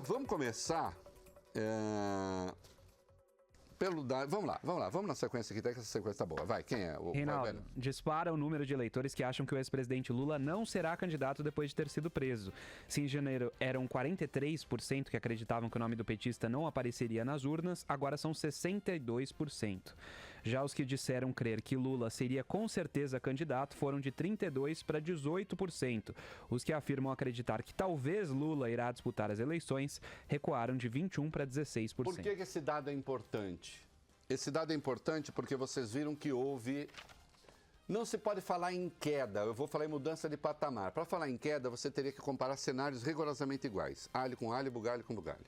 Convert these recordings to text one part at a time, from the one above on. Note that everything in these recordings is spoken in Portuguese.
vamos começar pelo dado. Vamos na sequência aqui, até que essa sequência tá boa. Vai, quem é? Reinaldo, dispara o número de eleitores que acham que o ex-presidente Lula não será candidato depois de ter sido preso. Se em janeiro eram 43% que acreditavam que o nome do petista não apareceria nas urnas, agora são 62%. Já os que disseram crer que Lula seria com certeza candidato foram de 32% para 18%. Os que afirmam acreditar que talvez Lula irá disputar as eleições recuaram de 21% para 16%. Por que esse dado é importante? Esse dado é importante porque vocês viram que houve... Não se pode falar em queda, eu vou falar em mudança de patamar. Para falar em queda, você teria que comparar cenários rigorosamente iguais. Alho com alho, bugalho com bugalho.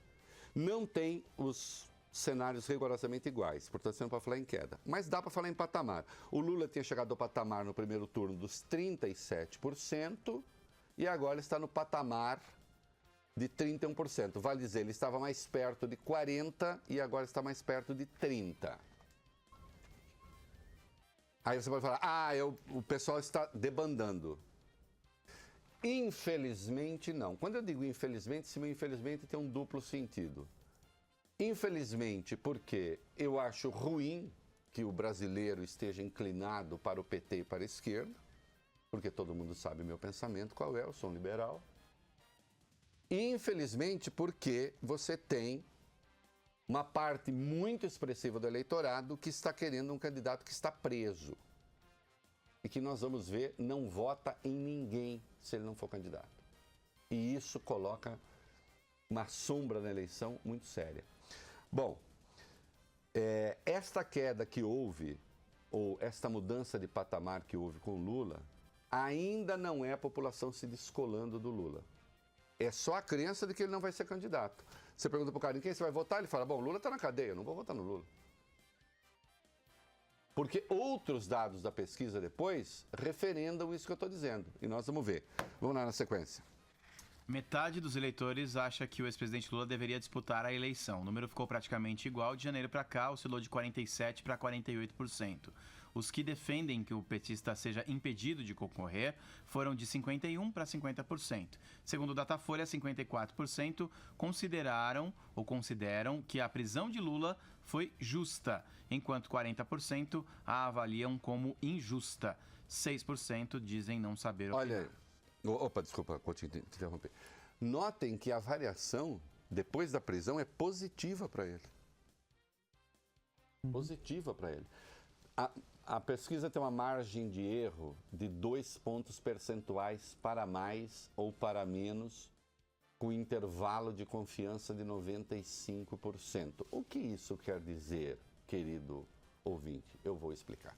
Não tem os cenários rigorosamente iguais, portanto você não pode falar em queda. Mas dá para falar em patamar. O Lula tinha chegado ao patamar no primeiro turno dos 37% e agora está no patamar de 31%. Vale dizer, ele estava mais perto de 40% e agora está mais perto de 30%. Aí você pode falar, o pessoal está debandando. Infelizmente, não. Quando eu digo infelizmente, esse meu infelizmente tem um duplo sentido. Infelizmente, porque eu acho ruim que o brasileiro esteja inclinado para o PT e para a esquerda, porque todo mundo sabe meu pensamento, qual é, eu sou um liberal. E, infelizmente, porque você tem uma parte muito expressiva do eleitorado que está querendo um candidato que está preso. E que nós vamos ver, não vota em ninguém se ele não for candidato. E isso coloca uma sombra na eleição muito séria. Bom, esta queda que houve, ou esta mudança de patamar que houve com o Lula, ainda não é a população se descolando do Lula. É só a crença de que ele não vai ser candidato. Você pergunta pro cara, em quem você vai votar? Ele fala, bom, Lula está na cadeia, eu não vou votar no Lula. Porque outros dados da pesquisa depois referendam isso que eu estou dizendo. E nós vamos ver. Vamos lá na sequência. Metade dos eleitores acha que o ex-presidente Lula deveria disputar a eleição. O número ficou praticamente igual. De janeiro para cá, oscilou de 47% para 48%. Os que defendem que o petista seja impedido de concorrer foram de 51% para 50%. Segundo o Datafolha, 54% consideram que a prisão de Lula foi justa, enquanto 40% a avaliam como injusta. 6% dizem não saber opinar. Olha, opa, desculpa, vou te interromper. Notem que a variação depois da prisão é positiva para ele. Positiva para ele. A pesquisa tem uma margem de erro de 2 pontos percentuais para mais ou para menos, com intervalo de confiança de 95%. O que isso quer dizer, querido ouvinte? Eu vou explicar.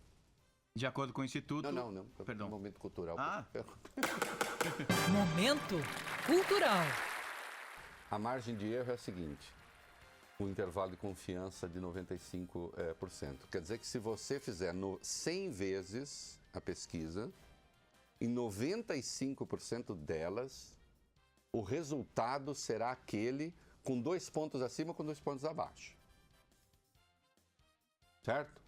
De acordo com o Instituto... Não. Perdão. Momento cultural. Momento cultural. A margem de erro é a seguinte. O intervalo de confiança de 95%. Quer dizer que se você fizer 100 vezes a pesquisa, em 95% delas, o resultado será aquele com 2 pontos acima com 2 pontos abaixo. Certo?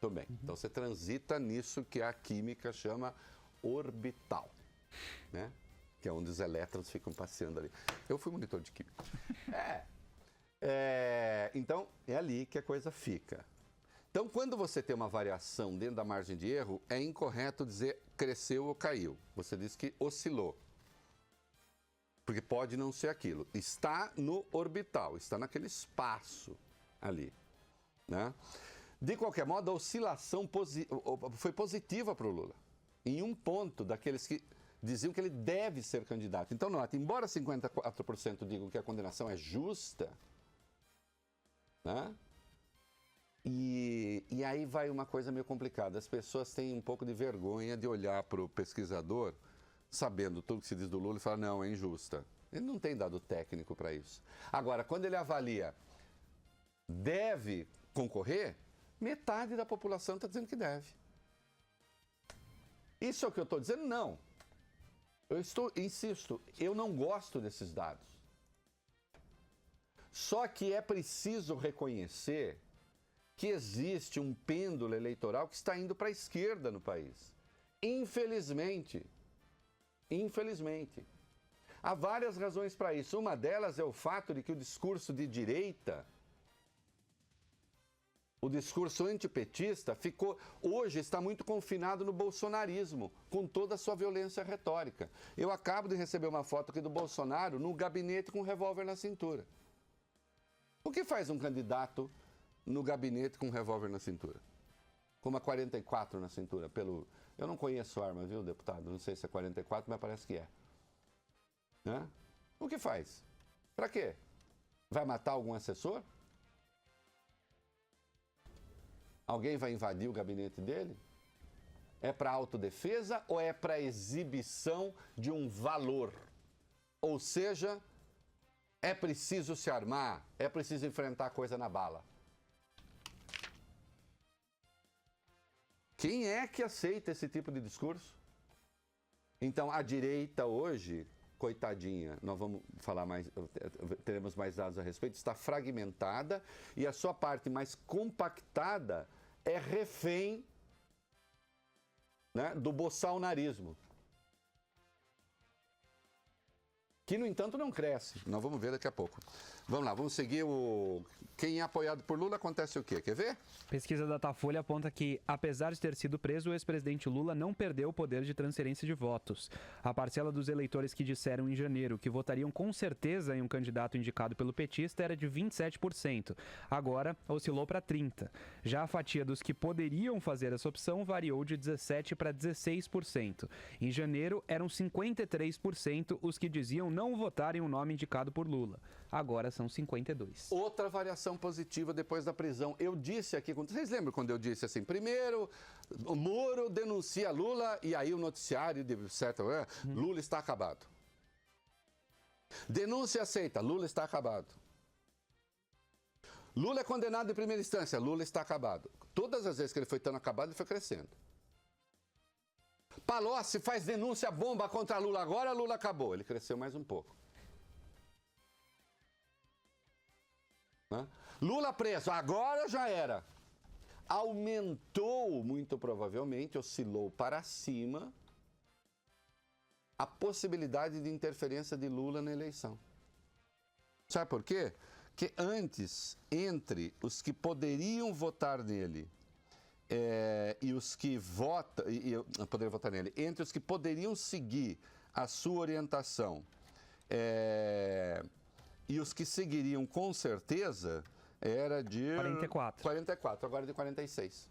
Muito bem. Então você transita nisso que a química chama orbital, né? Que é onde os elétrons ficam passeando ali. Eu fui monitor de química. Então, é ali que a coisa fica. Então, quando você tem uma variação dentro da margem de erro, é incorreto dizer cresceu ou caiu. Você diz que oscilou. Porque pode não ser aquilo. Está no orbital, está naquele espaço ali, né? De qualquer modo, a oscilação foi positiva para o Lula. Em um ponto daqueles que diziam que ele deve ser candidato. Então, nota, embora 54% digam que a condenação é justa, né? E aí vai uma coisa meio complicada. As pessoas têm um pouco de vergonha de olhar para o pesquisador, sabendo tudo que se diz do Lula, e falar, não, é injusta. Ele não tem dado técnico para isso. Agora, quando ele avalia, deve concorrer, metade da população está dizendo que deve. Isso é o que eu estou dizendo? Não. Insisto, eu não gosto desses dados. Só que é preciso reconhecer que existe um pêndulo eleitoral que está indo para a esquerda no país. Infelizmente. Há várias razões para isso. Uma delas é o fato de que o discurso de direita, o discurso antipetista, hoje está muito confinado no bolsonarismo, com toda a sua violência retórica. Eu acabo de receber uma foto aqui do Bolsonaro no gabinete com um revólver na cintura. O que faz um candidato no gabinete com um revólver na cintura? Com uma 44 na cintura? Eu não conheço arma, viu, deputado? Não sei se é 44, mas parece que é. Né? O que faz? Para quê? Vai matar algum assessor? Alguém vai invadir o gabinete dele? É para autodefesa ou é para exibição de um valor? Ou seja, é preciso se armar, é preciso enfrentar a coisa na bala. Quem é que aceita esse tipo de discurso? Então, a direita hoje, coitadinha, nós vamos falar mais, teremos mais dados a respeito, está fragmentada e a sua parte mais compactada é refém, né, do bolsonarismo. Que, no entanto, não cresce. Nós vamos ver daqui a pouco. Vamos lá, vamos seguir Quem é apoiado por Lula, acontece o quê? Quer ver? Pesquisa da Datafolha aponta que, apesar de ter sido preso, o ex-presidente Lula não perdeu o poder de transferência de votos. A parcela dos eleitores que disseram em janeiro que votariam com certeza em um candidato indicado pelo petista era de 27%. Agora, oscilou para 30%. Já a fatia dos que poderiam fazer essa opção variou de 17% para 16%. Em janeiro, eram 53% os que diziam não votar em um nome indicado por Lula. Agora são 52%. Outra variação positiva depois da prisão. Eu disse aqui, vocês lembram quando eu disse assim, primeiro, o Moro denuncia Lula e aí o noticiário, Lula está acabado. Denúncia aceita, Lula está acabado. Lula é condenado em primeira instância, Lula está acabado. Todas as vezes que ele foi tão acabado, ele foi crescendo. Palocci faz denúncia bomba contra Lula agora, Lula acabou. Ele cresceu mais um pouco. Lula preso, agora já era. Aumentou, muito provavelmente, oscilou para cima a possibilidade de interferência de Lula na eleição. Sabe por quê? Porque antes, entre os que poderiam votar nele e os que poderiam votar nele, entre os que poderiam seguir a sua orientação e os que seguiriam com certeza, era de 44, agora de 46.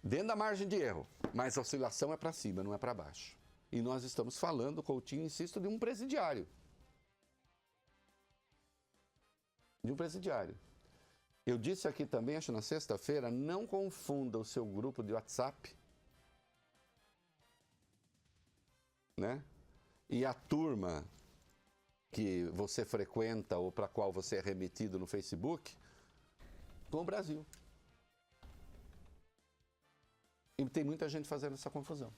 Dentro da margem de erro, mas a oscilação é para cima, não é para baixo. E nós estamos falando, Coutinho, insisto, de um presidiário. De um presidiário. Eu disse aqui também, acho na sexta-feira, não confunda o seu grupo de WhatsApp, né? E a turma que você frequenta ou para a qual você é remetido no Facebook com o Brasil. E tem muita gente fazendo essa confusão.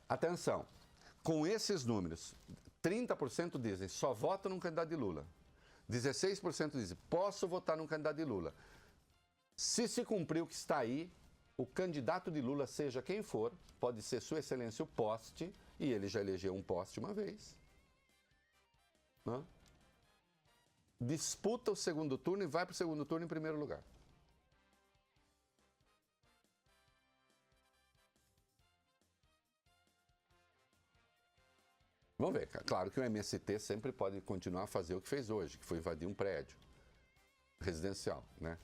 Atenção, com esses números, 30% dizem só voto num candidato de Lula. 16% dizem posso votar num candidato de Lula. Se cumprir o que está aí, o candidato de Lula, seja quem for, pode ser Sua Excelência o Poste, e ele já elegeu um Poste uma vez. Disputa o segundo turno e vai para o segundo turno em primeiro lugar. Vamos ver, claro que o MST sempre pode continuar a fazer o que fez hoje, que foi invadir um prédio residencial, né?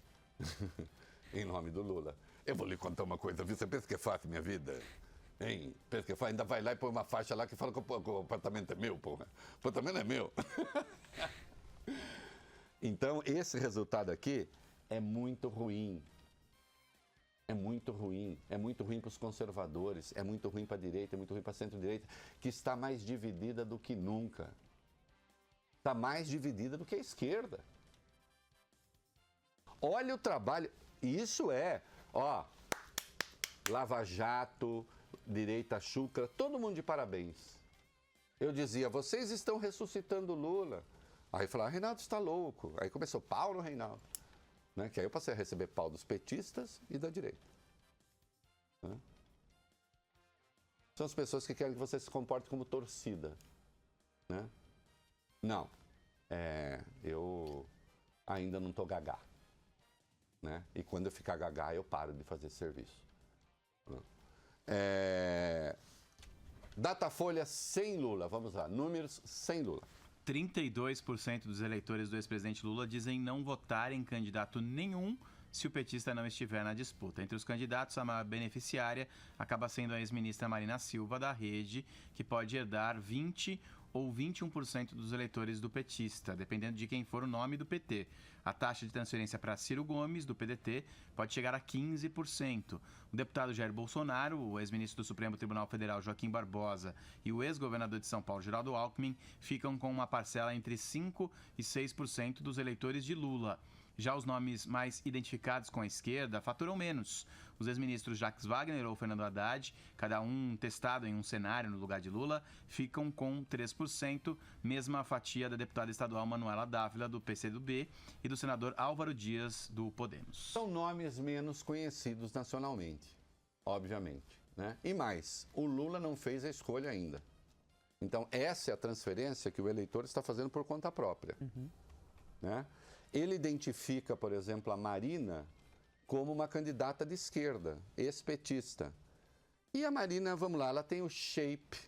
Em nome do Lula. Eu vou lhe contar uma coisa, viu? Você pensa que é fácil minha vida? Hein? Pensa que é fácil? Ainda vai lá e põe uma faixa lá que fala que o apartamento é meu, porra. O apartamento é meu. Então, esse resultado aqui é muito ruim. É muito ruim. É muito ruim para os conservadores, é muito ruim para a direita, é muito ruim para a centro-direita, que está mais dividida do que nunca. Está mais dividida do que a esquerda. Olha o trabalho. Isso Lava Jato, direita chúcara, todo mundo de parabéns. Eu dizia, vocês estão ressuscitando Lula. Aí falaram, Reinaldo está louco. Aí começou Paulo Reinaldo. Né? Que aí eu passei a receber pau dos petistas e da direita. Né? São as pessoas que querem que você se comporte como torcida. Né? Não, eu ainda não estou gagá. Né? E quando eu ficar gagá, eu paro de fazer serviço. Datafolha sem Lula, vamos lá, números sem Lula. 32% dos eleitores do ex-presidente Lula dizem não votar em candidato nenhum se o petista não estiver na disputa. Entre os candidatos, a maior beneficiária acaba sendo a ex-ministra Marina Silva, da Rede, que pode herdar 20% ou 21% dos eleitores do petista, dependendo de quem for o nome do PT. A taxa de transferência para Ciro Gomes, do PDT, pode chegar a 15%. O deputado Jair Bolsonaro, o ex-ministro do Supremo Tribunal Federal Joaquim Barbosa e o ex-governador de São Paulo Geraldo Alckmin ficam com uma parcela entre 5% e 6% dos eleitores de Lula. Já os nomes mais identificados com a esquerda faturam menos. Os ex-ministros Jacques Wagner ou Fernando Haddad, cada um testado em um cenário no lugar de Lula, ficam com 3%, mesma fatia da deputada estadual Manuela Dávila, do PCdoB, e do senador Álvaro Dias, do Podemos. São nomes menos conhecidos nacionalmente, obviamente. Né? E mais, o Lula não fez a escolha ainda. Então, essa é a transferência que o eleitor está fazendo por conta própria. Né? Ele identifica, por exemplo, a Marina como uma candidata de esquerda, ex-petista. E a Marina, vamos lá, ela tem o shape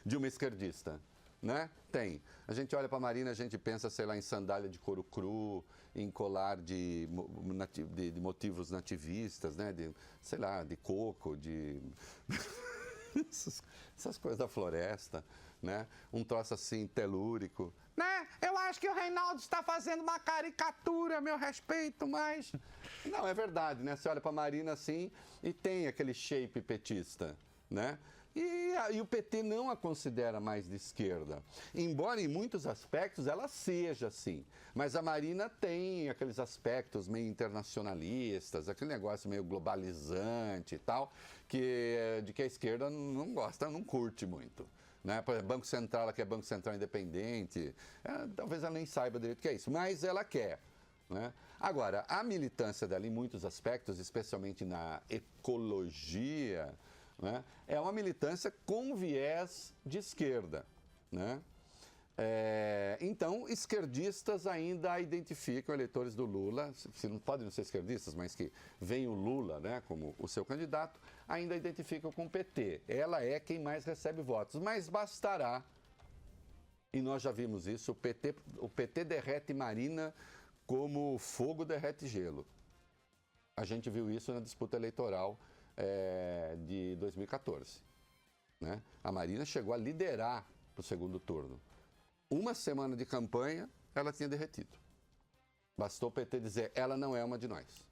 de uma esquerdista, né? Tem. A gente olha para a Marina, a gente pensa, sei lá, em sandália de couro cru, em colar de motivos nativistas, né? De, sei lá, de coco, de... essas coisas da floresta, né? Um troço assim, telúrico. Né? Eu acho que o Reinaldo está fazendo uma caricatura, meu respeito, mas... Não, é verdade, né? Você olha para a Marina assim e tem aquele shape petista, né? E o PT não a considera mais de esquerda. Embora em muitos aspectos ela seja assim. Mas a Marina tem aqueles aspectos meio internacionalistas, aquele negócio meio globalizante e tal, de que a esquerda não gosta, não curte muito. Né? Por exemplo, Banco Central, ela quer Banco Central independente, talvez ela nem saiba direito o que é isso, mas ela quer. Né? Agora, a militância dela em muitos aspectos, especialmente na ecologia, né? É uma militância com viés de esquerda. Né? Então, esquerdistas ainda identificam eleitores do Lula, se não podem não ser esquerdistas, mas que veem o Lula, né, como o seu candidato, ainda identificam com o PT. Ela é quem mais recebe votos, mas bastará, e nós já vimos isso, o PT derrete Marina como fogo derrete gelo. A gente viu isso na disputa eleitoral de 2014. Né? A Marina chegou a liderar para o segundo turno. Uma semana de campanha, ela tinha derretido. Bastou o PT dizer, ela não é uma de nós.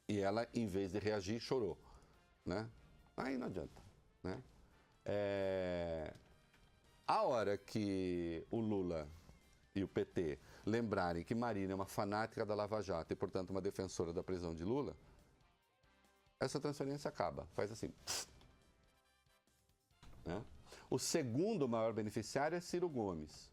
E ela, em vez de reagir, chorou. Né? Aí não adianta. Né? A hora que o Lula e o PT lembrarem que Marina é uma fanática da Lava Jato e, portanto, uma defensora da prisão de Lula, essa transferência acaba. Faz assim. Né? O segundo maior beneficiário é Ciro Gomes,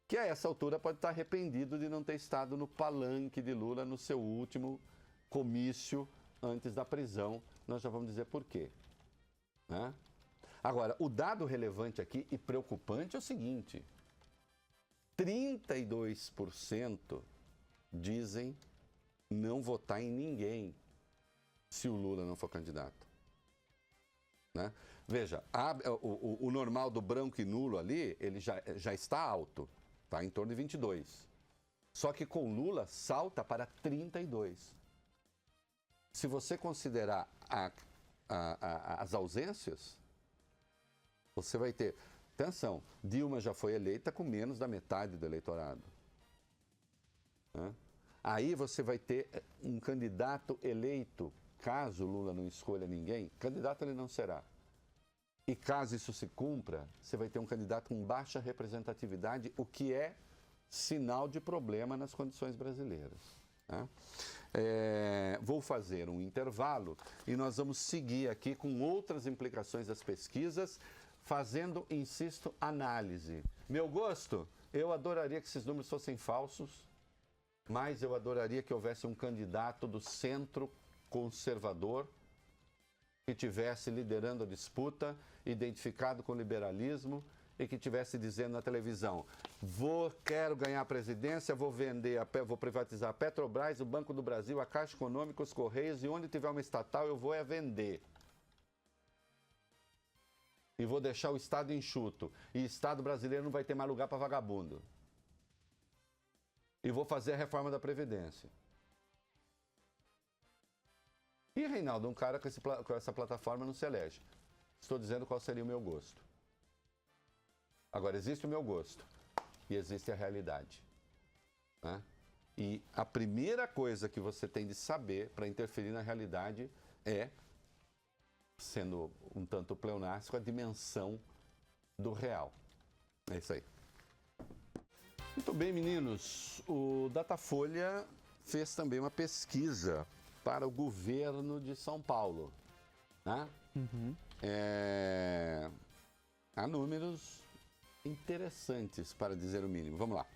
que a essa altura pode estar arrependido de não ter estado no palanque de Lula no seu último comício antes da prisão. Nós já vamos dizer por quê. Né? Agora, o dado relevante aqui e preocupante é o seguinte: 32% dizem não votar em ninguém se o Lula não for candidato. Né? Veja, o normal do branco e nulo ali, ele já está alto, está em torno de 22. Só que com Lula salta para 32. Se você considerar as ausências, você vai ter... Atenção, Dilma já foi eleita com menos da metade do eleitorado. Né? Aí você vai ter um candidato eleito, caso Lula não escolha ninguém, candidato ele não será. E caso isso se cumpra, você vai ter um candidato com baixa representatividade, o que é sinal de problema nas condições brasileiras. Tá? Vou fazer um intervalo e nós vamos seguir aqui com outras implicações das pesquisas, fazendo, insisto, análise. Meu gosto, eu adoraria que esses números fossem falsos, mas eu adoraria que houvesse um candidato do centro conservador que tivesse liderando a disputa, identificado com o liberalismo e que tivesse dizendo na televisão: quero ganhar a presidência, vou privatizar a Petrobras, o Banco do Brasil, a Caixa Econômica, os Correios, e onde tiver uma estatal eu vou vender. E vou deixar o Estado enxuto. E o Estado brasileiro não vai ter mais lugar para vagabundo. E vou fazer a reforma da Previdência. E, Reinaldo, um cara com essa plataforma não se elege. Estou dizendo qual seria o meu gosto. Agora, existe o meu gosto e existe a realidade. Né? E a primeira coisa que você tem de saber para interferir na realidade é, sendo um tanto pleonástico, a dimensão do real. É isso aí. Muito bem, meninos. O Datafolha fez também uma pesquisa para o governo de São Paulo. Né? Há números interessantes, para dizer o mínimo. Vamos lá.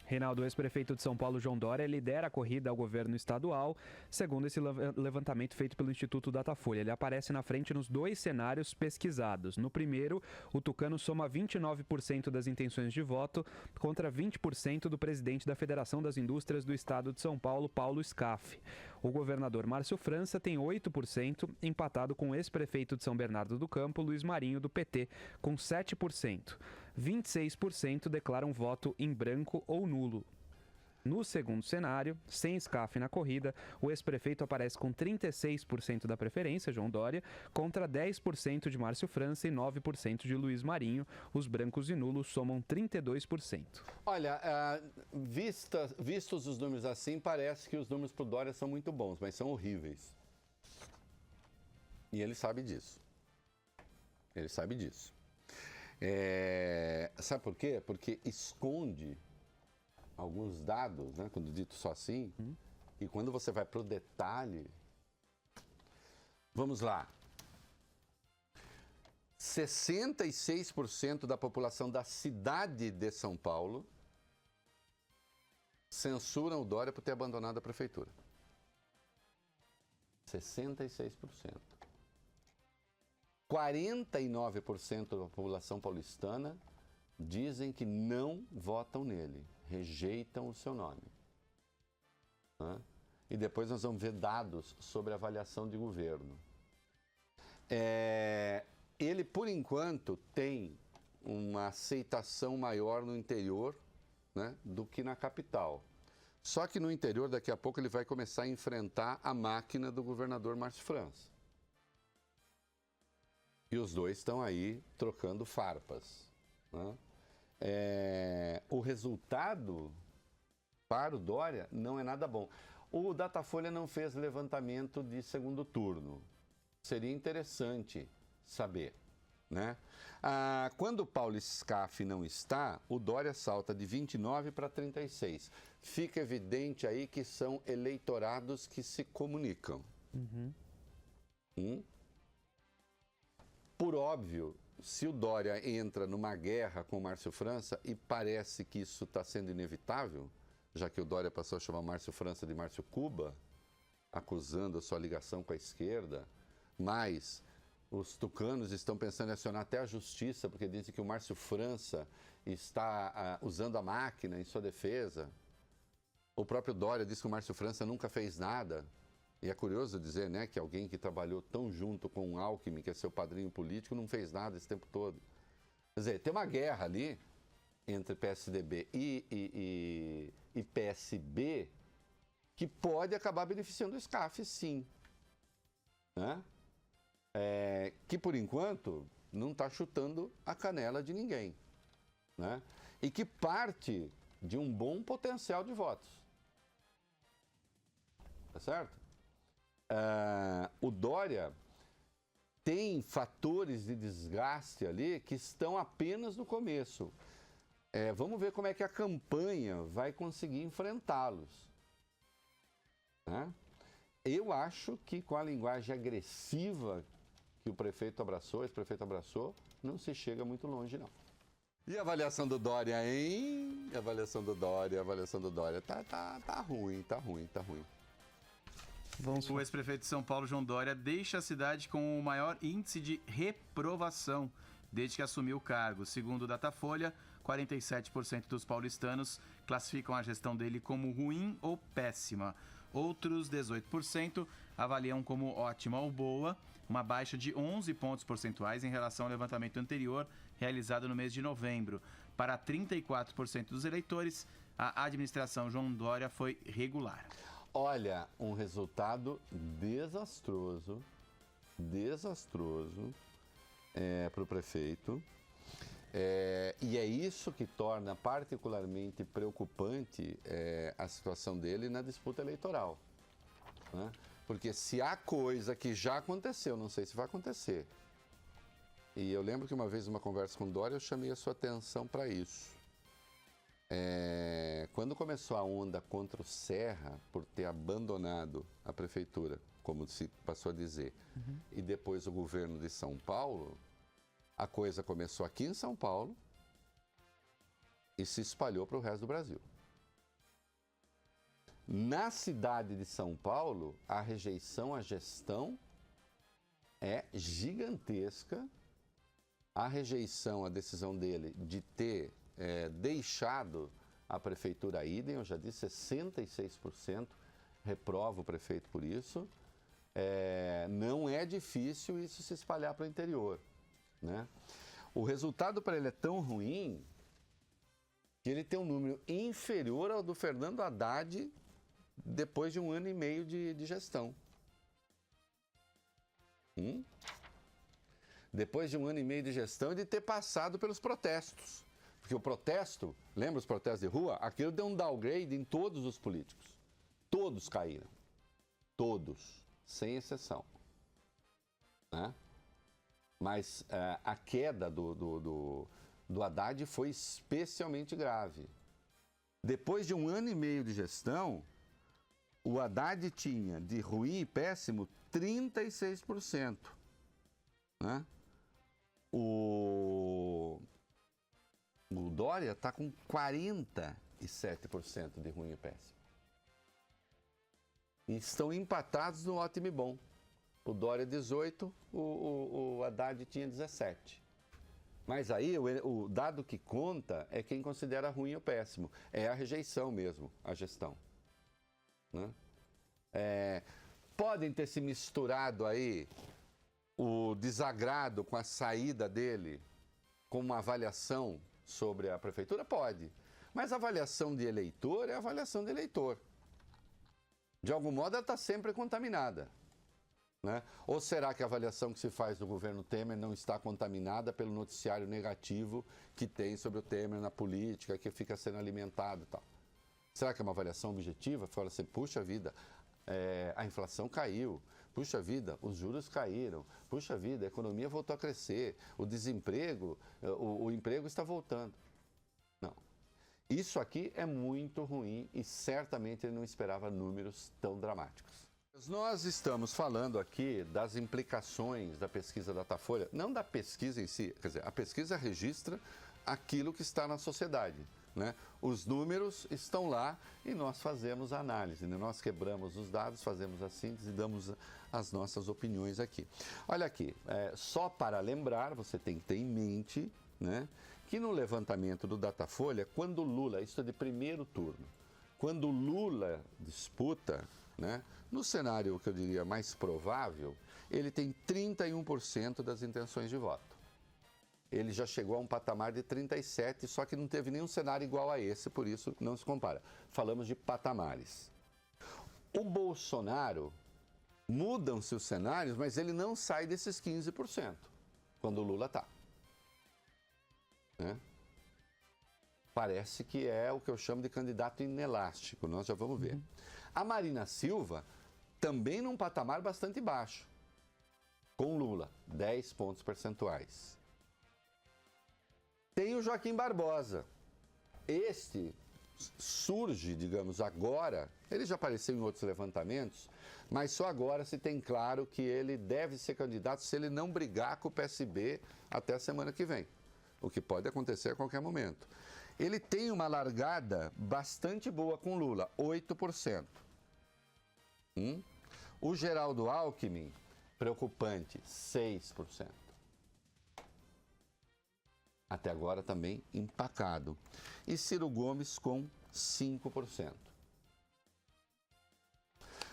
Reinaldo, o ex-prefeito de São Paulo, João Dória, lidera a corrida ao governo estadual, segundo esse levantamento feito pelo Instituto Datafolha. Ele aparece na frente nos 2 cenários pesquisados. No primeiro, o tucano soma 29% das intenções de voto contra 20% do presidente da Federação das Indústrias do Estado de São Paulo, Paulo Scaff. O governador Márcio França tem 8%, empatado com o ex-prefeito de São Bernardo do Campo, Luiz Marinho, do PT, com 7%. 26% declaram voto em branco ou nulo. No segundo cenário, sem Scaff na corrida, o ex-prefeito aparece com 36% da preferência, João Dória, contra 10% de Márcio França e 9% de Luiz Marinho. Os brancos e nulos somam 32%. Olha, vistos os números assim, parece que os números para o Dória são muito bons, mas são horríveis. E ele sabe disso. Ele sabe disso. Sabe por quê? Porque esconde alguns dados, né, quando dito só assim, e quando você vai para o detalhe, vamos lá, 66% da população da cidade de São Paulo censuram o Dória por ter abandonado a prefeitura. 66%. 49% da população paulistana dizem que não votam nele, rejeitam o seu nome. E depois nós vamos ver dados sobre a avaliação de governo. Ele, por enquanto, tem uma aceitação maior no interior, né, do que na capital. Só que no interior, daqui a pouco, ele vai começar a enfrentar a máquina do governador Márcio França. E os dois estão aí trocando farpas. Né? O resultado para o Dória não é nada bom. O Datafolha não fez levantamento de segundo turno. Seria interessante saber. Né? Quando o Paulo Scaff não está, o Dória salta de 29 para 36. Fica evidente aí que são eleitorados que se comunicam. Por óbvio, se o Dória entra numa guerra com o Márcio França, e parece que isso está sendo inevitável, já que o Dória passou a chamar Márcio França de Márcio Cuba, acusando a sua ligação com a esquerda, mas os tucanos estão pensando em acionar até a justiça, porque dizem que o Márcio França está usando a máquina em sua defesa. O próprio Dória diz que o Márcio França nunca fez nada. E é curioso dizer, né, que alguém que trabalhou tão junto com o Alckmin, que é seu padrinho político, não fez nada esse tempo todo. Quer dizer, tem uma guerra ali entre PSDB e PSB que pode acabar beneficiando o Scaff, sim. Né? Que, por enquanto, não está chutando a canela de ninguém. Né? E que parte de um bom potencial de votos. Tá certo? O Dória tem fatores de desgaste ali que estão apenas no começo. Vamos ver como é que a campanha vai conseguir enfrentá-los. Né? Eu acho que com a linguagem agressiva que o prefeito abraçou, esse prefeito abraçou, não se chega muito longe, não. E a avaliação do Dória, hein? A avaliação do Dória. Tá ruim. O ex-prefeito de São Paulo, João Dória, deixa a cidade com o maior índice de reprovação desde que assumiu o cargo. Segundo o Datafolha, 47% dos paulistanos classificam a gestão dele como ruim ou péssima. Outros 18% avaliam como ótima ou boa, uma baixa de 11 pontos percentuais em relação ao levantamento anterior, realizado no mês de novembro. Para 34% dos eleitores, a administração João Dória foi regular. Olha, um resultado desastroso para o prefeito. E é isso que torna particularmente preocupante a situação dele na disputa eleitoral, né? Porque se há coisa que já aconteceu, não sei se vai acontecer. E eu lembro que uma vez, numa conversa com o Dória, eu chamei a sua atenção para isso. Quando começou a onda contra o Serra por ter abandonado a prefeitura, como se passou a dizer, e depois o governo de São Paulo, a coisa começou aqui em São Paulo e se espalhou para o resto do Brasil. Na cidade de São Paulo, a rejeição à gestão é gigantesca. A rejeição à decisão dele de ter deixado a prefeitura idem, eu já disse, 66% reprova o prefeito por isso. Não é difícil isso se espalhar para o interior, né? O resultado para ele é tão ruim que ele tem um número inferior ao do Fernando Haddad depois de 1 ano e meio de gestão. Depois de 1 ano e meio de gestão e de ter passado pelos protestos. Porque o protesto, lembra os protestos de rua? Aquilo deu um downgrade em todos os políticos. Todos caíram. Todos, sem exceção, né? Mas a queda do Haddad foi especialmente grave. Depois de 1 ano e meio de gestão, o Haddad tinha de ruim e péssimo 36%. Né? O Dória está com 47% de ruim e péssimo. E estão empatados no ótimo e bom. O Dória 18%, o Haddad tinha 17%. Mas aí o dado que conta é quem considera ruim ou péssimo. É a rejeição mesmo, a gestão. Né? Podem ter se misturado aí o desagrado com a saída dele com uma avaliação sobre a prefeitura? Pode. Mas a avaliação de eleitor é a avaliação de eleitor. De algum modo ela está sempre contaminada. Né? Ou será que a avaliação que se faz do governo Temer não está contaminada pelo noticiário negativo que tem sobre o Temer na política, que fica sendo alimentado e tal? Será que é uma avaliação objetiva? Fala assim, puxa vida, a inflação caiu, puxa vida, os juros caíram, puxa vida, a economia voltou a crescer, o desemprego, o emprego está voltando. Não. Isso aqui é muito ruim e certamente ele não esperava números tão dramáticos. Nós estamos falando aqui das implicações da pesquisa Datafolha, não da pesquisa em si, quer dizer, a pesquisa registra aquilo que está na sociedade, né? Os números estão lá e nós fazemos a análise, né? Nós quebramos os dados, fazemos a síntese e damos as nossas opiniões aqui. Olha aqui, só para lembrar, você tem que ter em mente, né, que no levantamento do Datafolha, quando Lula, isso é de primeiro turno, quando Lula disputa, né, no cenário que eu diria mais provável, ele tem 31% das intenções de voto. Ele já chegou a um patamar de 37%, só que não teve nenhum cenário igual a esse, por isso não se compara. Falamos de patamares. O Bolsonaro, mudam-se os cenários, mas ele não sai desses 15%, quando o Lula está. Né? Parece que é o que eu chamo de candidato inelástico, nós já vamos ver. A Marina Silva também num patamar bastante baixo, com Lula, 10 pontos percentuais. Tem o Joaquim Barbosa. Este surge, digamos, agora, ele já apareceu em outros levantamentos, mas só agora se tem claro que ele deve ser candidato se ele não brigar com o PSB até a semana que vem, o que pode acontecer a qualquer momento. Ele tem uma largada bastante boa com Lula, 8%. O Geraldo Alckmin, preocupante, 6%. Até agora também empacado. E Ciro Gomes com 5%.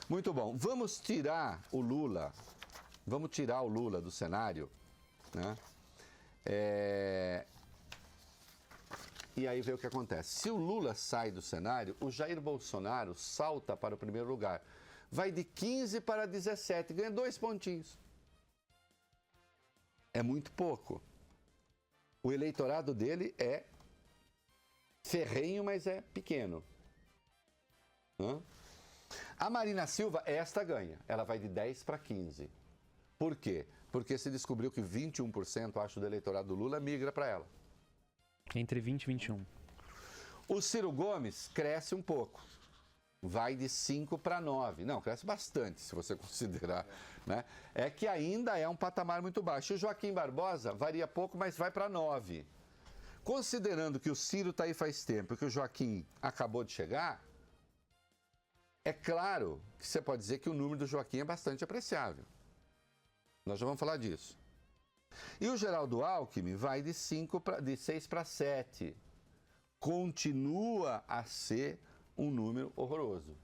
Muito bom. Vamos tirar o Lula. Vamos tirar o Lula do cenário, né? E aí vê o que acontece. Se o Lula sai do cenário, o Jair Bolsonaro salta para o primeiro lugar. Vai de 15 para 17, ganha 2 pontinhos. É muito pouco. O eleitorado dele é ferrenho, mas é pequeno. A Marina Silva, esta ganha. Ela vai de 10 para 15. Por quê? Porque se descobriu que 21%, acho, do eleitorado do Lula migra para ela. Entre 20 e 21. O Ciro Gomes cresce um pouco. Vai de 5 para 9. Não, cresce bastante, se você considerar. Né? É que ainda é um patamar muito baixo. O Joaquim Barbosa varia pouco, mas vai para 9. Considerando que o Ciro está aí faz tempo e que o Joaquim acabou de chegar, é claro que você pode dizer que o número do Joaquim é bastante apreciável. Nós já vamos falar disso. E o Geraldo Alckmin vai de 6 para 7. Continua a ser um número horroroso.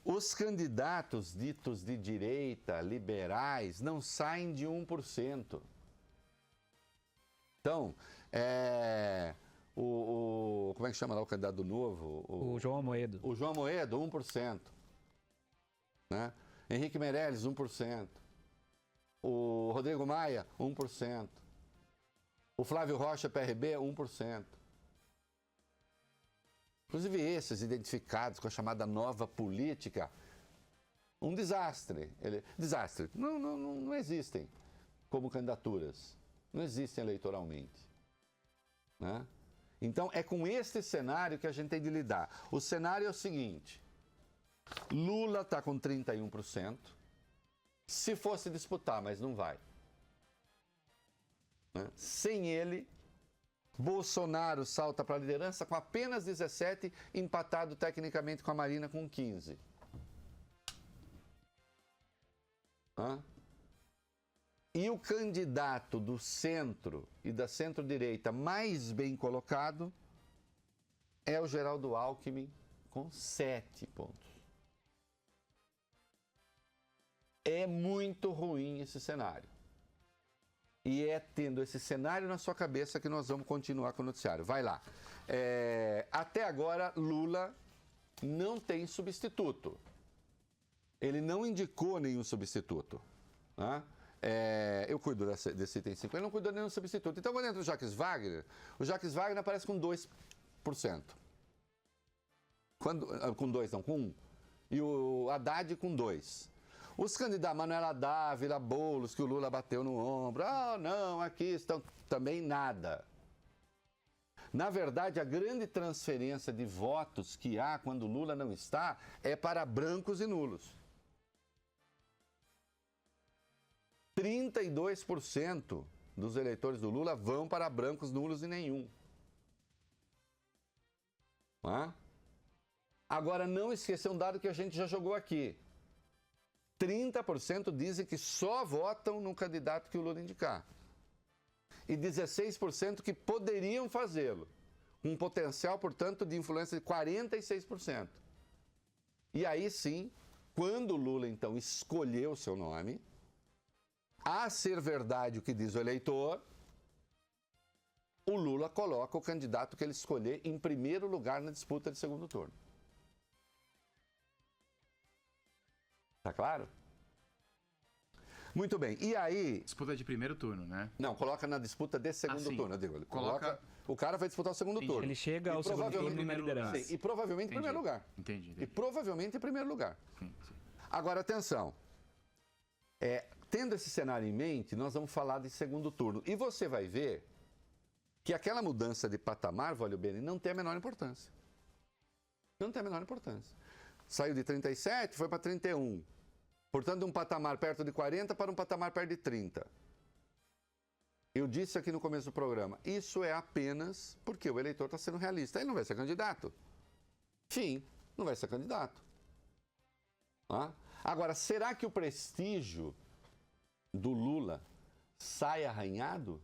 Os candidatos ditos de direita, liberais, não saem de 1%. Então, como é que chama lá o candidato novo? O João Amoedo. O João Amoedo, 1%. Né? Henrique Meirelles, 1%. O Rodrigo Maia, 1%. O Flávio Rocha, PRB, 1%. Inclusive esses identificados com a chamada nova política, um desastre. Desastre. Não existem como candidaturas. Não existem eleitoralmente. Né? Então, é com este cenário que a gente tem de lidar. O cenário é o seguinte: Lula está com 31%. Se fosse disputar, mas não vai. Né? Sem ele, Bolsonaro salta para a liderança com apenas 17%, empatado tecnicamente com a Marina com 15%. E o candidato do centro e da centro-direita mais bem colocado é o Geraldo Alckmin, com 7 pontos. É muito ruim esse cenário. E é tendo esse cenário na sua cabeça que nós vamos continuar com o noticiário. Vai lá. Até agora, Lula não tem substituto. Ele não indicou nenhum substituto. Né? Eu cuido desse item 5. Ele não cuidou de nenhum substituto. Então, quando entra o Jacques Wagner aparece com 2%. Com 2, não, com 1. E o Haddad com 2. Os candidatos, Manuela Dávila, Boulos, que o Lula bateu no ombro. Não, aqui estão também nada. Na verdade, a grande transferência de votos que há quando o Lula não está é para brancos e nulos. 32% dos eleitores do Lula vão para brancos, nulos e nenhum. Agora, não esqueça um dado que a gente já jogou aqui. 30% dizem que só votam no candidato que o Lula indicar. E 16% que poderiam fazê-lo. Um potencial, portanto, de influência de 46%. E aí sim, quando o Lula, então, escolheu o seu nome, a ser verdade o que diz o eleitor, o Lula coloca o candidato que ele escolher em primeiro lugar na disputa de segundo turno. Tá claro? Muito bem. E aí... Disputa de primeiro turno, né? Não, coloca na disputa de segundo turno, eu digo. Ele coloca... O cara vai disputar o segundo turno. Ele chega ao segundo turno na liderança. Sim, e provavelmente em primeiro lugar. Entendi. E provavelmente em primeiro lugar. Sim. Agora, atenção. Tendo esse cenário em mente, nós vamos falar de segundo turno. E você vai ver que aquela mudança de patamar, Vólio Bene, não tem a menor importância. Não tem a menor importância. Saiu de 37, foi para 31. Portanto, de um patamar perto de 40 para um patamar perto de 30. Eu disse aqui no começo do programa, isso é apenas porque o eleitor está sendo realista. Ele não vai ser candidato. Fim, não vai ser candidato. Ah? Agora, será que o prestígio do Lula sai arranhado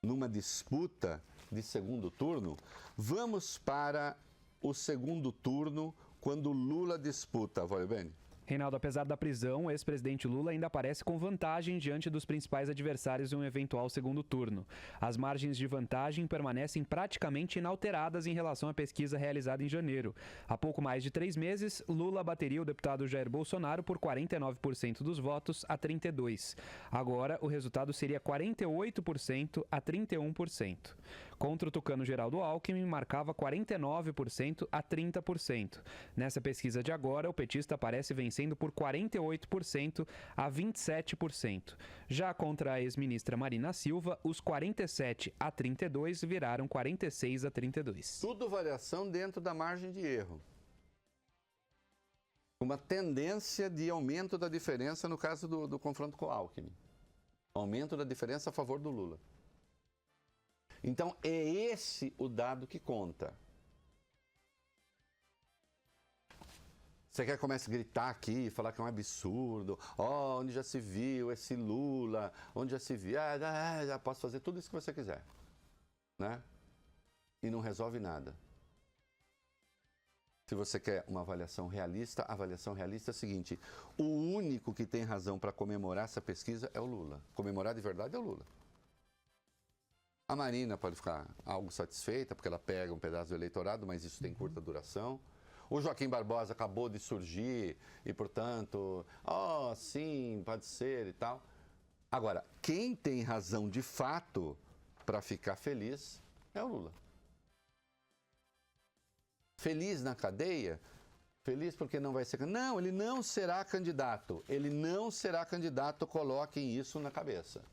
numa disputa de segundo turno? Vamos para o segundo turno, quando Lula disputa, Wolbeni. Reinaldo, apesar da prisão, o ex-presidente Lula ainda aparece com vantagem diante dos principais adversários em um eventual segundo turno. As margens de vantagem permanecem praticamente inalteradas em relação à pesquisa realizada em janeiro. Há pouco mais de 3 meses, Lula bateria o deputado Jair Bolsonaro por 49% dos votos a 32%. Agora, o resultado seria 48% a 31%. Contra o tucano Geraldo Alckmin, marcava 49% a 30%. Nessa pesquisa de agora, o petista aparece vencendo por 48% a 27%. Já contra a ex-ministra Marina Silva, os 47% a 32% viraram 46% a 32%. Tudo variação dentro da margem de erro. Uma tendência de aumento da diferença no caso do confronto com o Alckmin. Aumento da diferença a favor do Lula. Então, é esse o dado que conta. Você quer que comece a gritar aqui, falar que é um absurdo, onde já se viu esse Lula, onde já se viu, já posso fazer tudo isso que você quiser, né? E não resolve nada. Se você quer uma avaliação realista, a avaliação realista é a seguinte: o único que tem razão para comemorar essa pesquisa é o Lula. Comemorar de verdade é o Lula. A Marina pode ficar algo satisfeita, porque ela pega um pedaço do eleitorado, mas isso tem curta duração. O Joaquim Barbosa acabou de surgir e, portanto, sim, pode ser e tal. Agora, quem tem razão de fato para ficar feliz é o Lula. Feliz na cadeia? Feliz porque não vai ser candidato? Não, ele não será candidato. Ele não será candidato, coloquem isso na cabeça.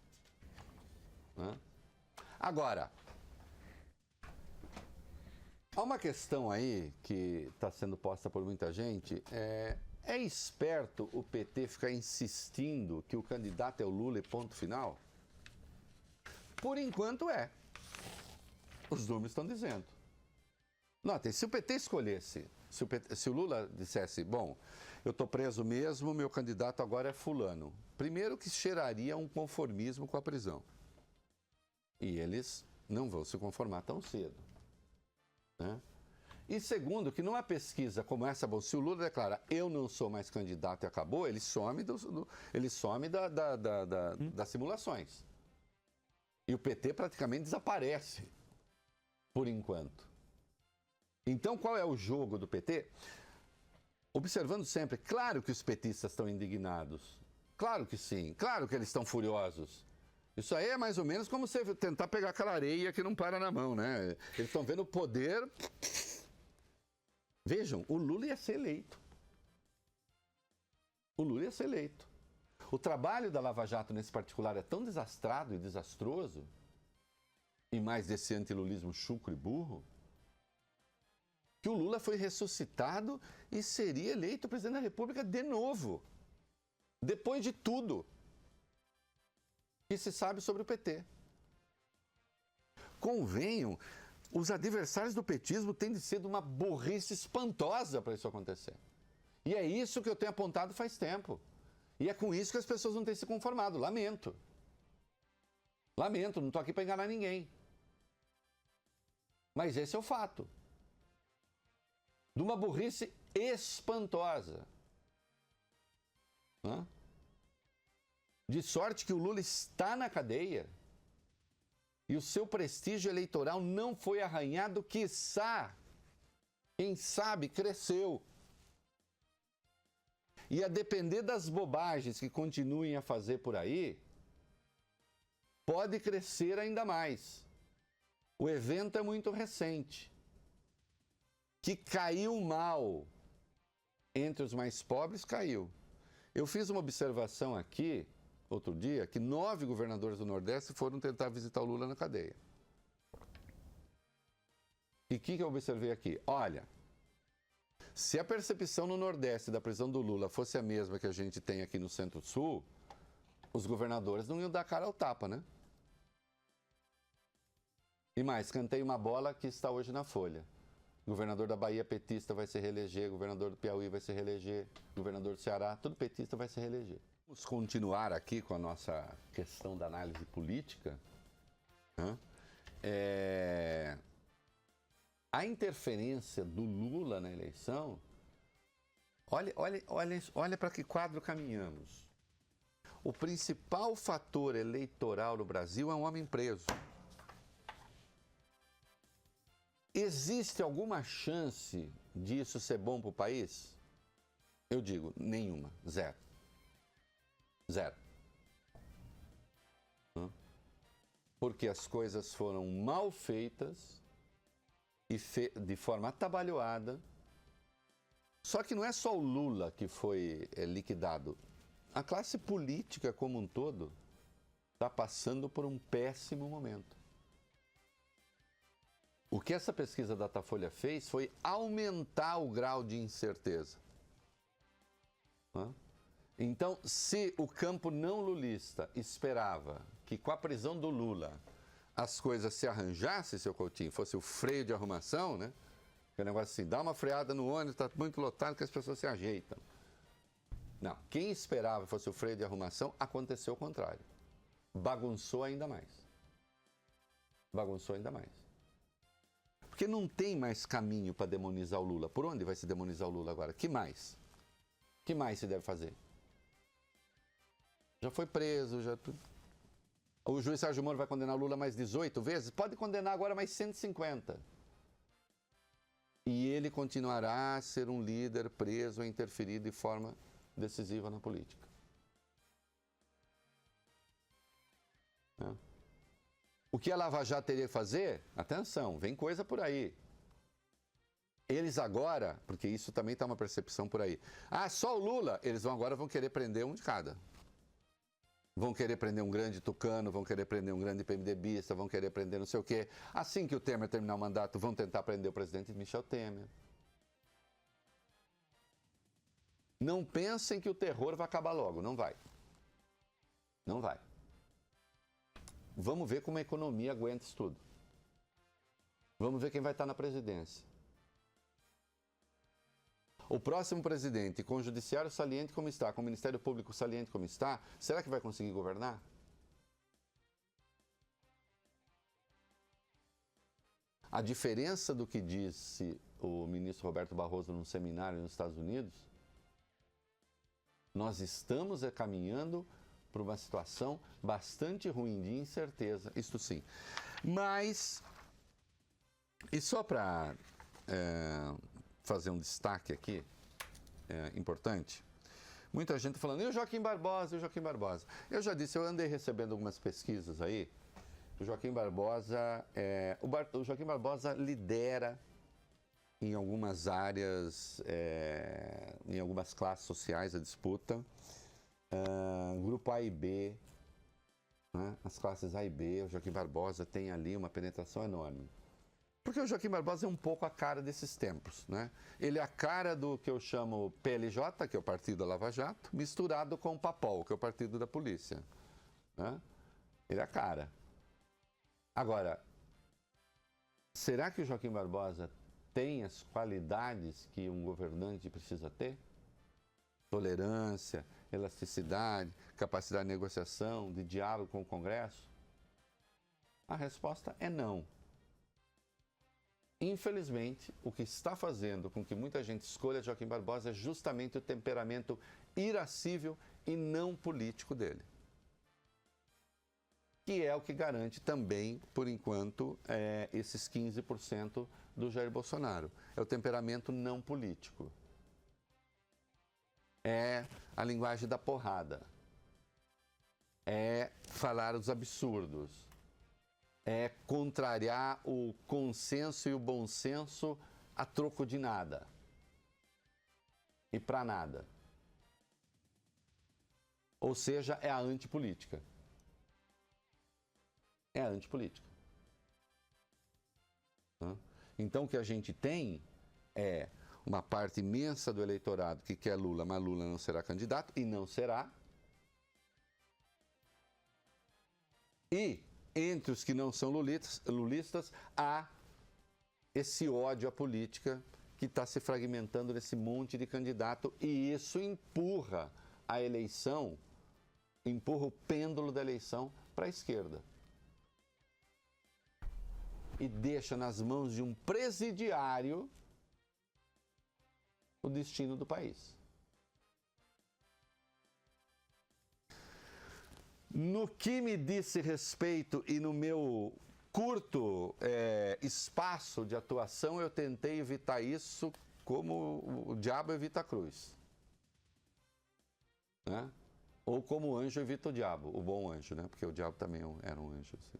Né? Agora, há uma questão aí que está sendo posta por muita gente. É esperto o PT ficar insistindo que o candidato é o Lula e ponto final? Por enquanto é. Os números estão dizendo. Notem, se o PT escolhesse, se o Lula dissesse, bom, eu estou preso mesmo, meu candidato agora é fulano. Primeiro que cheiraria um conformismo com a prisão. E eles não vão se conformar tão cedo. Né? E segundo, que numa pesquisa como essa, bom, se o Lula declara eu não sou mais candidato e acabou, ele some, das simulações. E o PT praticamente desaparece, por enquanto. Então, qual é o jogo do PT? Observando sempre, claro que os petistas estão indignados. Claro que sim, claro que eles estão furiosos. Isso aí é mais ou menos como você tentar pegar aquela areia que não para na mão, né? Eles estão vendo o poder. Vejam, o Lula ia ser eleito. O Lula ia ser eleito. O trabalho da Lava Jato nesse particular é tão desastrado e desastroso, e mais desse antilulismo chucro e burro, que o Lula foi ressuscitado e seria eleito presidente da República de novo. Depois de tudo que se sabe sobre o PT. Convenham, os adversários do petismo têm de ser de uma burrice espantosa para isso acontecer. E é isso que eu tenho apontado faz tempo. E é com isso que as pessoas não têm se conformado. Lamento. Lamento, não estou aqui para enganar ninguém. Mas esse é o fato. De uma burrice espantosa. Hã? De sorte que o Lula está na cadeia e o seu prestígio eleitoral não foi arranhado, quiçá, quem sabe, cresceu. E a depender das bobagens que continuem a fazer por aí, pode crescer ainda mais. O evento é muito recente. Que caiu mal entre os mais pobres, caiu. Eu fiz uma observação aqui, outro dia, que 9 governadores do Nordeste foram tentar visitar o Lula na cadeia. E o que eu observei aqui? Olha, se a percepção no Nordeste da prisão do Lula fosse a mesma que a gente tem aqui no Centro-Sul, os governadores não iam dar cara ao tapa, né? E mais, cantei uma bola que está hoje na Folha. Governador da Bahia petista vai se reeleger, governador do Piauí vai se reeleger, governador do Ceará, tudo petista vai se reeleger. Vamos continuar aqui com a nossa questão da análise política. Né? A interferência do Lula na eleição, olha para que quadro caminhamos. O principal fator eleitoral no Brasil é um homem preso. Existe alguma chance disso ser bom para o país? Eu digo, nenhuma, zero. Zero. Porque as coisas foram mal feitas e de forma atabalhoada. Só que não é só o Lula que foi liquidado. A classe política como um todo está passando por um péssimo momento. O que essa pesquisa da Datafolha fez foi aumentar o grau de incerteza. Então, se o campo não lulista esperava que com a prisão do Lula as coisas se arranjassem, seu Coutinho, fosse o freio de arrumação, né? Que é um negócio assim, dá uma freada no ônibus, está muito lotado que as pessoas se ajeitam. Não, quem esperava que fosse o freio de arrumação, aconteceu o contrário. Bagunçou ainda mais. Bagunçou ainda mais. Porque não tem mais caminho para demonizar o Lula. Por onde vai se demonizar o Lula agora? Que mais? Que mais se deve fazer? Já foi preso, já... O juiz Sérgio Moro vai condenar o Lula mais 18 vezes? Pode condenar agora mais 150. E ele continuará a ser um líder preso a interferir de forma decisiva na política. O que a Lava Jato teria que fazer? Atenção, vem coisa por aí. Eles agora, porque isso também está uma percepção por aí. Ah, só o Lula? Eles agora vão querer prender um de cada. Vão querer prender um grande tucano, vão querer prender um grande PMDBista, vão querer prender não sei o quê. Assim que o Temer terminar o mandato, vão tentar prender o presidente Michel Temer. Não pensem que o terror vai acabar logo, não vai. Não vai. Vamos ver como a economia aguenta isso tudo. Vamos ver quem vai estar na presidência. O próximo presidente, com o judiciário saliente como está, com o Ministério Público saliente como está, será que vai conseguir governar? A diferença do que disse o ministro Roberto Barroso num seminário nos Estados Unidos, nós estamos caminhando para uma situação bastante ruim de incerteza, isto sim. Mas, e só para fazer um destaque aqui, importante, muita gente falando, e o Joaquim Barbosa, e o Joaquim Barbosa? Eu já disse, eu andei recebendo algumas pesquisas aí, o Joaquim Barbosa, o Joaquim Barbosa lidera em algumas áreas, em algumas classes sociais a disputa, grupo A e B, né? As classes A e B, o Joaquim Barbosa tem ali uma penetração enorme. Porque o Joaquim Barbosa é um pouco a cara desses tempos, né? Ele é a cara do que eu chamo PLJ, que é o Partido da Lava Jato, misturado com o PAPOL, que é o Partido da Polícia, né? Ele é a cara. Agora, será que o Joaquim Barbosa tem as qualidades que um governante precisa ter? Tolerância, elasticidade, capacidade de negociação, de diálogo com o Congresso? A resposta é não. Infelizmente, o que está fazendo com que muita gente escolha Joaquim Barbosa é justamente o temperamento irascível e não político dele. Que é o que garante também, por enquanto, esses 15% do Jair Bolsonaro. É o temperamento não político. É a linguagem da porrada. É falar os absurdos. É contrariar o consenso e o bom senso a troco de nada. E para nada. Ou seja, é a antipolítica. É a antipolítica. Então o que a gente tem é uma parte imensa do eleitorado que quer Lula, mas Lula não será candidato e não será. E entre os que não são lulistas, há esse ódio à política que está se fragmentando nesse monte de candidato, e isso empurra a eleição, empurra o pêndulo da eleição para a esquerda. E deixa nas mãos de um presidiário o destino do país. No que me disse respeito e no meu curto espaço de atuação, eu tentei evitar isso como o diabo evita a cruz. Né? Ou como o anjo evita o diabo, o bom anjo, né? Porque o diabo também era um anjo. Assim.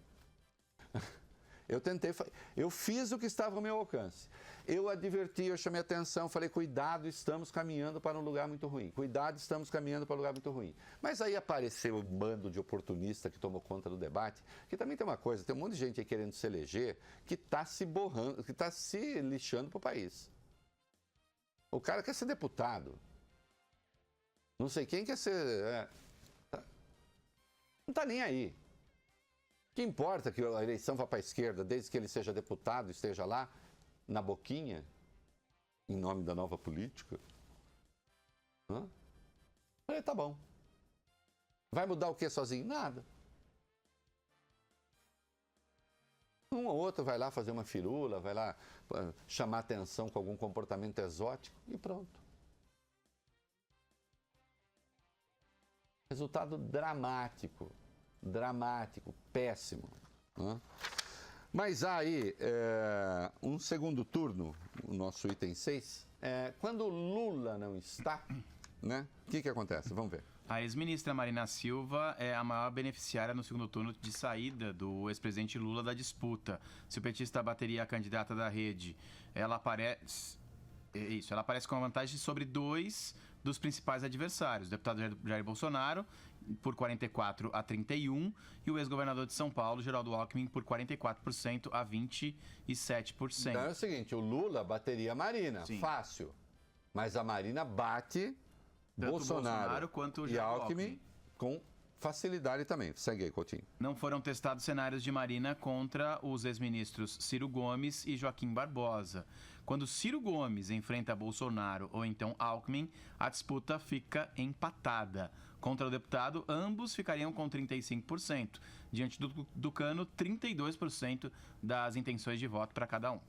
Eu fiz o que estava ao meu alcance. Eu adverti, eu chamei atenção, falei, cuidado, estamos caminhando para um lugar muito ruim. Cuidado, estamos caminhando para um lugar muito ruim. Mas aí apareceu um bando de oportunista que tomou conta do debate, que também tem uma coisa, tem um monte de gente aí querendo se eleger, que está se borrando, que está se lixando para o país. O cara quer ser deputado. Não sei quem quer ser... não está nem aí. O que importa que a eleição vá para a esquerda, desde que ele seja deputado, esteja lá, na boquinha, em nome da nova política? Tá bom. Vai mudar o que sozinho? Nada. Um ou outro vai lá fazer uma firula, vai lá chamar atenção com algum comportamento exótico e pronto. Resultado dramático. Dramático, péssimo. Né? Mas há aí um segundo turno, o nosso item 6, quando o Lula não está, né? O que acontece? Vamos ver. A ex-ministra Marina Silva é a maior beneficiária no segundo turno de saída do ex-presidente Lula da disputa. Se o petista bateria a candidata da Rede, ela aparece com vantagem sobre 2 dos principais adversários, o deputado Jair Bolsonaro, por 44% a 31%, e o ex-governador de São Paulo, Geraldo Alckmin, por 44% a 27%. Então é o seguinte, o Lula bateria a Marina, sim, fácil. Mas a Marina bate tanto Bolsonaro quanto e Alckmin com facilidade também. Segue aí, Coutinho. Não foram testados cenários de Marina contra os ex-ministros Ciro Gomes e Joaquim Barbosa. Quando Ciro Gomes enfrenta Bolsonaro ou então Alckmin, a disputa fica empatada. Contra o deputado, ambos ficariam com 35%. Diante do Tucano, 32% das intenções de voto para cada um.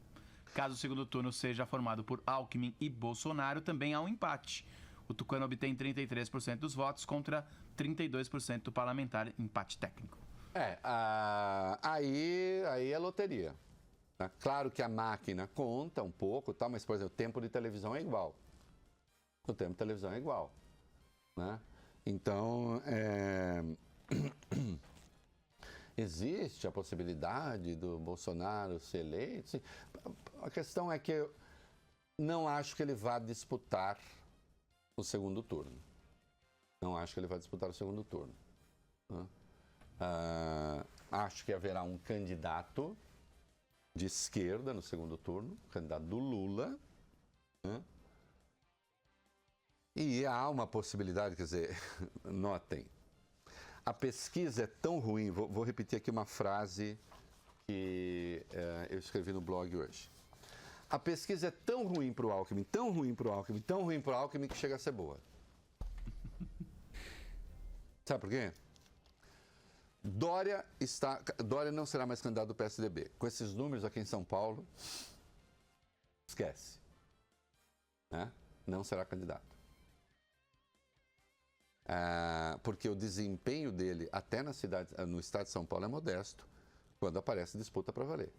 Caso o segundo turno seja formado por Alckmin e Bolsonaro, também há um empate. O Tucano obtém 33% dos votos contra 32% do parlamentar, empate técnico. Aí é loteria. Claro que a máquina conta um pouco, tá? Mas, por exemplo, o tempo de televisão é igual. O tempo de televisão é igual. Né? Então, existe a possibilidade do Bolsonaro ser eleito. Sim. A questão é que eu não acho que ele vá disputar o segundo turno. Não acho que ele vai disputar o segundo turno. Né? Acho que haverá um candidato de esquerda no segundo turno, o candidato do Lula. Né? E há uma possibilidade, quer dizer, notem, a pesquisa é tão ruim, vou repetir aqui uma frase que eu escrevi no blog hoje. A pesquisa é tão ruim para o Alckmin, tão ruim para o Alckmin, tão ruim para o Alckmin que chega a ser boa. Sabe por quê? Dória não será mais candidato do PSDB. Com esses números aqui em São Paulo, esquece. Né? Não será candidato. Porque o desempenho dele, até no estado de São Paulo, é modesto, quando aparece disputa para valer.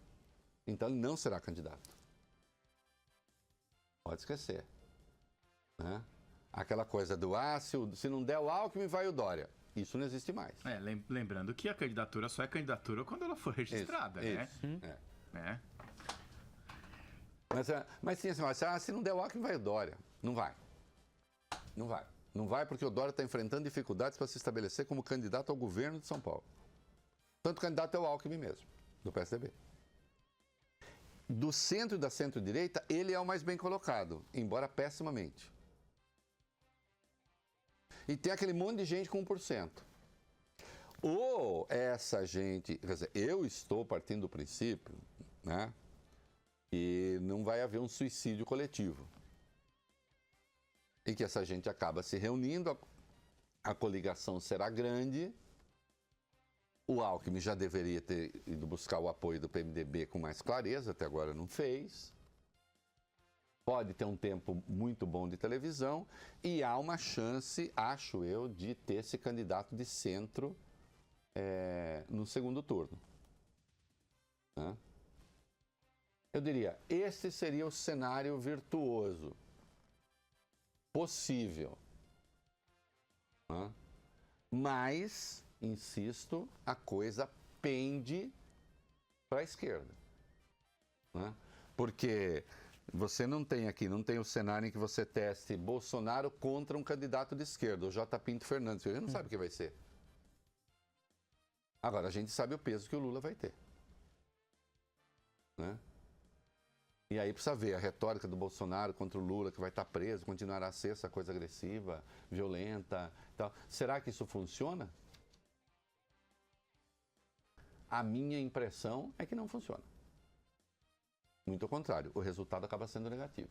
Então, ele não será candidato. Pode esquecer. Né? Aquela coisa do, se não der o Alckmin, vai o Dória. Isso não existe mais. Lembrando que a candidatura só é candidatura quando ela for registrada, né? Mas sim, assim, se não der o Alckmin, vai o Dória. Não vai. Não vai. Não vai porque o Dória está enfrentando dificuldades para se estabelecer como candidato ao governo de São Paulo. Tanto candidato é o Alckmin mesmo, do PSDB. Do centro e da centro-direita, ele é o mais bem colocado, embora pessimamente. E tem aquele monte de gente com 1%. Ou essa gente... Quer dizer, eu estou partindo do princípio, né, e não vai haver um suicídio coletivo. E que essa gente acaba se reunindo, a coligação será grande, o Alckmin já deveria ter ido buscar o apoio do PMDB com mais clareza, até agora não fez. Pode ter um tempo muito bom de televisão e há uma chance, acho eu, de ter esse candidato de centro no segundo turno. Né? Eu diria, esse seria o cenário virtuoso possível. Né? Mas, insisto, a coisa pende para a esquerda. Né? Porque você não tem o cenário em que você teste Bolsonaro contra um candidato de esquerda, o J. Pinto Fernandes. Você não sabe o que vai ser. Agora, a gente sabe o peso que o Lula vai ter. Né? E aí precisa ver a retórica do Bolsonaro contra o Lula, que vai estar preso, continuará a ser essa coisa agressiva, violenta e tal. Será que isso funciona? A minha impressão é que não funciona. Muito ao contrário, o resultado acaba sendo negativo.